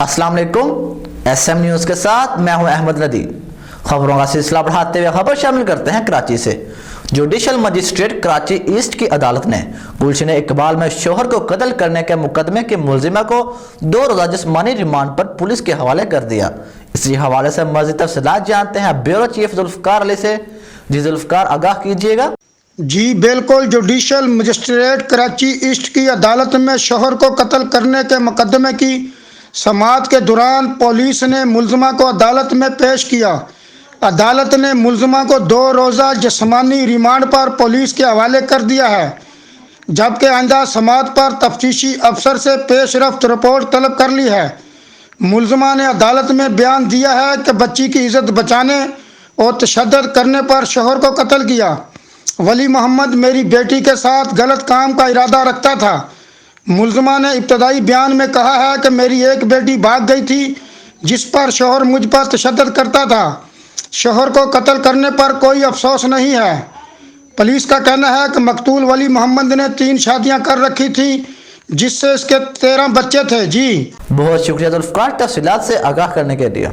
अस्सलाम वालेकुम। SM news के साथ मैं हूं अहमद लदी। खबरों का सिलसिला बढ़ाते हुए खबर शामिल करते हैं कराची से। जुडिशल मजिस्ट्रेट कराची ईस्ट की अदालत ने गुलशन इकबाल में शोहर को कत्ल करने के मुकदमे के मुलजिमा को 2 रोज़ा जिस्मानी रिमांड पर पुलिस के हवाले कर दिया। इसी हवाले से मज़ीद तफसीलात जानते हैं ब्यूरो चीफ जुल्फ़िकार अली से। जी जुल्फ़िकार, आगाह कीजिएगा। जी बिल्कुल, जुडिशल मजिस्ट्रेट कराची ईस्ट की अदालत में शोहर को कत्ल करने के मुकदमे की समाअत के दौरान पुलिस ने मुलजिमा को अदालत में पेश किया। अदालत ने मुलजिमा को 2 रोज़ा जिस्मानी रिमांड पर पुलिस के हवाले कर दिया है, जबकि आइंदा समाअत पर तफ्तीशी अफसर से पेशरफ्त रिपोर्ट तलब कर ली है। मुलजिमा ने अदालत में बयान दिया है कि बच्ची की इज्जत बचाने और तशद्दुद करने पर शोहर को कत्ल किया। वली मोहम्मद मेरी बेटी के साथ गलत काम का इरादा रखता था। मुलजिमा ने इब्तदाई बयान में कहा है कि मेरी एक बेटी भाग गई थी जिस पर शोहर मुझ पर तशद्दुद करता था। शोहर को कत्ल करने पर कोई अफसोस नहीं है। पुलिस का कहना है कि मकतूल वली मोहम्मद ने 3 शादियां कर रखी थी जिससे इसके 13 बच्चे थे। जी बहुत शुक्रिया जुल्फ़िकार, तफसीलात से आगाह करने के लिए।